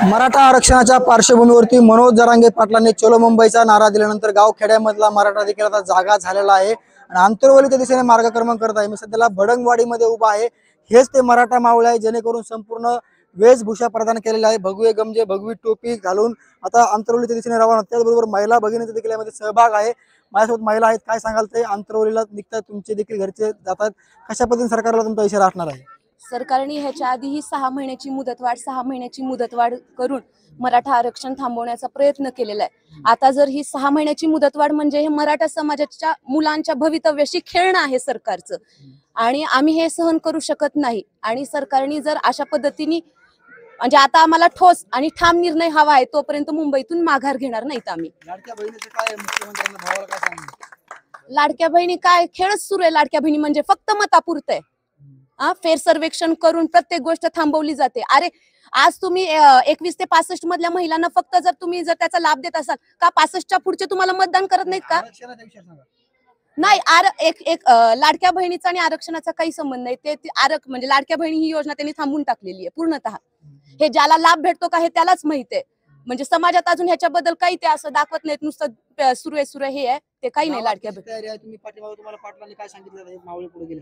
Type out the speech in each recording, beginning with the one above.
मराठा आरक्षणाच्या पार्श्वभूमीवरती मनोज जरांगे पाटलांनी चलो मुंबईचा नारा दिल्यानंतर गावखेड्यामधला मराठा देखील आता जागा झालेला आहे आणि आंतरवलीच्या दिशेने मार्गक्रमण करत आहे। मी सध्याला भडंगवाडीमध्ये उभा आहे। हेच ते मराठा मावळे आहे जेणेकरून संपूर्ण वेशभूषा प्रदान केलेला आहे, भगवे गमजे भगवी टोपी घालून आता आंतरवलीच्या दिशेने रवाना। त्याचबरोबर महिला भगिनींचा देखील यामध्ये सहभाग आहे। माझ्यासोबत महिला आहेत, काय सांगाल ते आंतरवलीला निघतात तुमचे देखील घरचे जातात, कशा पद्धतीने सरकारला तुमचा इशारा असणार आहे? सरकारने ह्याच्या आधीही 6 महिन्याची मुदतवाढ करून मराठा आरक्षण थांबवण्याचा प्रयत्न केलेला आहे। आता जर ही 6 महिन्याची मुदतवाढ म्हणजे हे मराठा समाजाच्या मुलांच्या भवितव्याशी खेळणं आहे सरकारचं आणि आम्ही हे सहन करू शकत नाही। आणि सरकारने जर अशा पद्धतीने म्हणजे आता आम्हाला ठोस आणि ठाम निर्णय हवा आहे, तोपर्यंत मुंबईतून माघार घेणार नाहीत आम्ही। लाडक्या बहिणीचं काय, मुख्यमंत्र्यांना भावाला काय सांगणार? लाडक्या बहिणी काय खेळच सुरू आहे। लाडक्या बहिणी म्हणजे फक्त मतापुरतं आहे। फेर सर्वेक्षण करून प्रत्येक गोष्ट थांबवली जाते। अरे आज तुम्ही 21 ते 65 मधल्या महिलांना फक्त जर तुम्ही जर त्याचा लाभ देत असाल का 65च्या पुढचे तुम्हाला मतदान करत नाहीत का? नाही, एक लाडक्या बहिणीचा आणि आरक्षणाचा काही संबंध नाही। ते म्हणजे लाडक्या बहिणी ही योजना त्यांनी थांबवून टाकलेली आहे पूर्णतः। हे ज्याला लाभ भेटतो का हे त्यालाच माहित आहे। म्हणजे समाजात अजून ह्याच्याबद्दल काही ते असं दाखवत नाहीत, नुसतं सुरू आहे हे आहे ते काही नाही। लाडक्या तुम्हाला पाटलांनी काय सांगितलं मावळे पुढे गेले?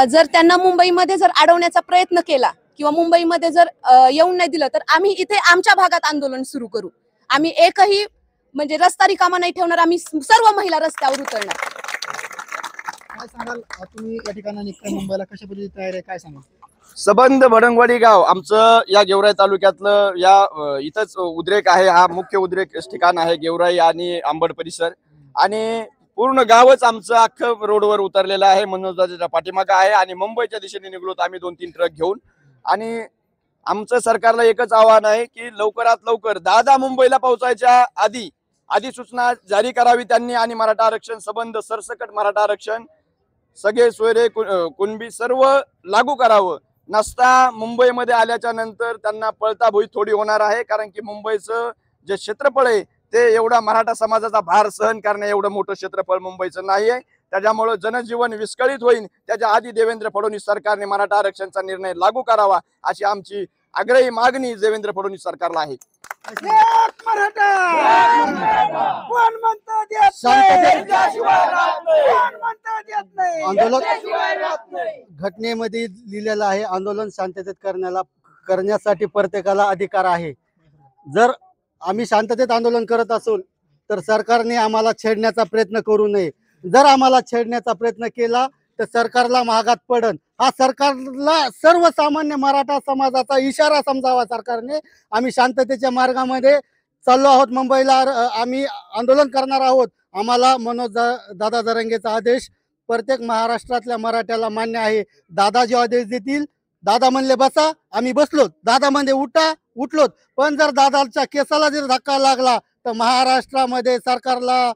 जर त्यांना मुंबईमध्ये जर अडवण्याचा प्रयत्न केला किंवा मुंबईमध्ये जर येऊन नाही दिलं तर आम्ही इथे आमच्या भागात आंदोलन सुरू करू। आम्ही एकही म्हणजे रस्ता रिकामा नाही ठेवणार, आम्ही सर्व महिला रस्त्यावर उतरणार। काय सांगाल तुम्ही या ठिकाणी निघताय मुंबईला, कशा पद्धतीने तयारी आहे काय सांगाल? सबंध भडंगवाडी गाव आमचं या गेवराई तालुक्यातलं या इथंच उद्रेक आहे। हा मुख्य उद्रेक ठिकाण आहे गेवराई आणि आंबड परिसर आणि पूर्ण गावच आमचं अख्खं रोडवर उतरलेलं आहे। मनोजदाच्या पाठीमागं आहे आणि मुंबईच्या दिशेने निघलो आम्ही 2-3 ट्रक घेऊन। आणि आमचं सरकारला एकच आव्हान आहे की लवकरात लवकर दादा मुंबईला पोहोचायच्या आधी अधिसूचना जारी करावी त्यांनी आणि मराठा आरक्षण संबंध सरसकट मराठा आरक्षण सगळे सोयरे कुणबी सर्व लागू करावं। नसता मुंबईमध्ये आल्याच्या नंतर त्यांना पळता भुई थोडी होणार आहे, कारण की मुंबईचं जे क्षेत्रफळ आहे ते एवढा मराठा समाजाचा भार सहन करण्या एवढं मोठं क्षेत्रफळ मुंबईचं नाही आहे। त्याच्यामुळे जनजीवन विस्कळीत होईल। त्याच्या आधी देवेंद्र फडणवीस सरकारने मराठा आरक्षणाचा निर्णय लागू करावा अशी आमची आग्रही मागणी देवेंद्र फडणवीस सरकारला आहे। घटनेमध्ये लिहिलेलं आहे आंदोलन शांततेत करण्यासाठी प्रत्येकाला अधिकार आहे। जर आम्ही शांततेत आंदोलन करत असू तर सरकारने आम्हाला छेडण्याचा प्रयत्न करू नये। जर आम्हाला छेडण्याचा प्रयत्न केला तर सरकारला महागात पडन। हा सरकारला सर्वसामान्य मराठा समाजाचा इशारा समजावा सरकारने। आम्ही शांततेच्या मार्गामध्ये चाललो आहोत, मुंबईला आम्ही आंदोलन करणार आहोत। आम्हाला मनोज दादा जरांगेचा आदेश प्रत्येक महाराष्ट्रातल्या मराठ्याला मान्य आहे। दादा जे आदेश देतील, दादा म्हणले बसा आम्ही बसलो, दादा म्हणले उठा उठलोत। पण जर दादाच्या केसाला जर धक्का लागला तर महाराष्ट्रामध्ये सरकारला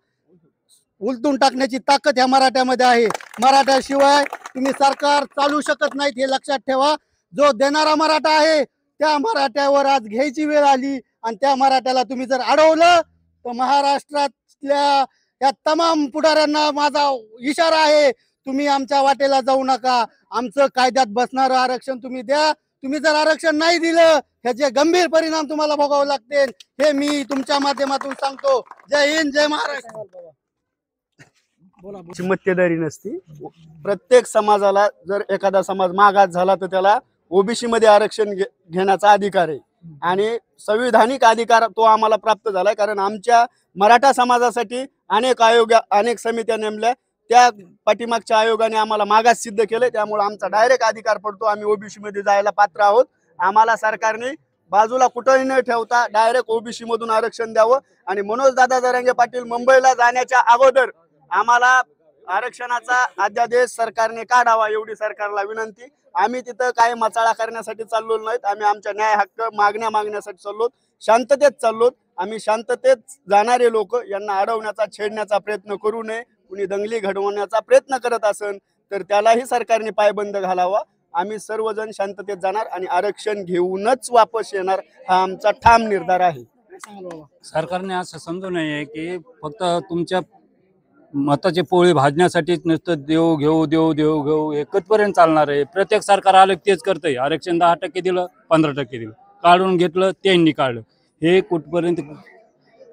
उलटून टाकण्याची ताकद ह्या मराठ्यामध्ये आहे। मराठ्याशिवाय तुम्ही सरकार चालू शकत नाहीत, हे लक्षात ठेवा। जो देणारा मराठा आहे त्या मराठ्यावर आज घ्यायची वेळ आली आणि त्या मराठ्याला तुम्ही जर अडवलं तर महाराष्ट्रातल्या या तमाम पुढाऱ्यांना माझा इशारा आहे, तुम्ही आमच्या वाटेला जाऊ नका। आमचं कायद्यात बसणारं आरक्षण तुम्ही द्या। तुम्ही जर आरक्षण नाही दिलं ह्याचे गंभीर परिणाम तुम्हाला भोगावे लागतील, हे मी तुमच्या माध्यमातून सांगतो। जय हिंद, जय महाराष्ट्र। मक्तेदारी नसती। प्रत्येक समाजाला जर एखादा समाज मागास झाला तर त्याला ओबीसी मध्ये आरक्षण घेण्याचा अधिकार आहे आणि संविधानिक अधिकार तो आम्हाला प्राप्त झालाय, कारण आमच्या मराठा समाजासाठी अनेक समित्या नेमल्या, त्या पाठीमागच्या आयोगाने आम्हाला मागास सिद्ध केले, त्यामुळे आमचा डायरेक्ट अधिकार पडतो, आम्ही ओबीसी मध्ये जायला पात्र आहोत. आम्हाला सरकारने बाजूला कुठंही न ठेवता डायरेक्ट ओबीसी मधून आरक्षण द्यावं आणि मनोज दादा जरांगे पाटील मुंबईला जाण्याच्या अगोदर आम्हाला आरक्षणाचा अध्यादेश सरकारने काढावा एवढी सरकारला विनंती. आम्ही तिथं काही मचाळा करण्यासाठी चाललो नाहीत, आम्ही आमच्या न्याय हक्क मागण्यासाठी चाललो, शांततेत चाललो. आम्ही शांततेत जाणारे लोक यांना अडवण्याचा छेडण्याचा प्रयत्न करू नये. कुणी दंगली घडवण्याचा प्रयत्न करत असेल तर त्यालाही सरकारने पायबंद घालावा. आम्ही सर्वजण शांततेत जाणार आणि आरक्षण घेऊनच वापस येणार, हा आमचा ठाम निर्धार आहे. सरकारने असं समजू नये की फक्त तुमच्या मताची पोळी भाजण्यासाठीच नुसतं देऊ घेऊ हे कधपर्यंत चालणार आहे. प्रत्येक सरकार आलं तेच करतंय. आरक्षण 10% दिलं, 15% दिलं, काढून घेतलं, त्यांनी काढलं. हे कुठपर्यंत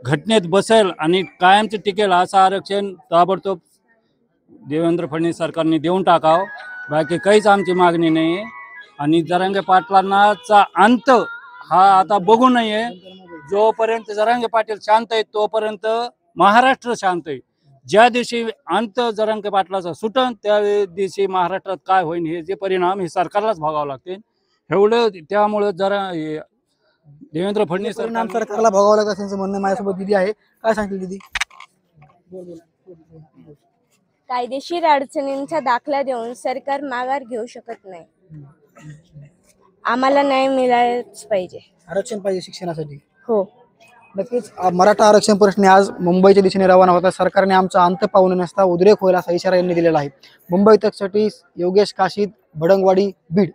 घटनेत बसेल आणि कायमचं टिकेल असं आरक्षण ताबडतोब देवेंद्र फडणवीस सरकारने देऊन टाकावं. बाकी काहीच आमची मागणी नाही आहे. आणि जरांगे पाटलांचा अंत हा आता बघू नये. जोपर्यंत जरांगे पाटील शांत आहेत तोपर्यंत महाराष्ट्र शांत आहे. ज्या दिवशी अंत जरांगे पाटलाचा सुटन त्या दिवशी महाराष्ट्रात काय होईल हे जे परिणाम हे सरकारलाच भोगावं लागतील. एवढं त्यामुळं जरा देवेंद्र फडणवीस परिणाम सरकारला भोगावं लागत असल्याचं म्हणणं माझ्यासोबत दिदी आहे. काय सांगतील दिदी? कायदेशीर अडचणींचा दाखला देऊन सरकार माघार घेऊ शकत नाही. आम्हाला न्याय मिळालाच पाहिजे. आरक्षण पाहिजे शिक्षणासाठी. हो, नक्कीच मराठा आरक्षण प्रश्नी आज मुंबईच्या दिशेने रवाना होता. सरकारने आमचा अंत पाहू नसता उद्रेक होईल असा इशारा यांनी दिलेला आहे. मुंबई तकसाठी योगेश काशीद, भडंगवाडी, बीड.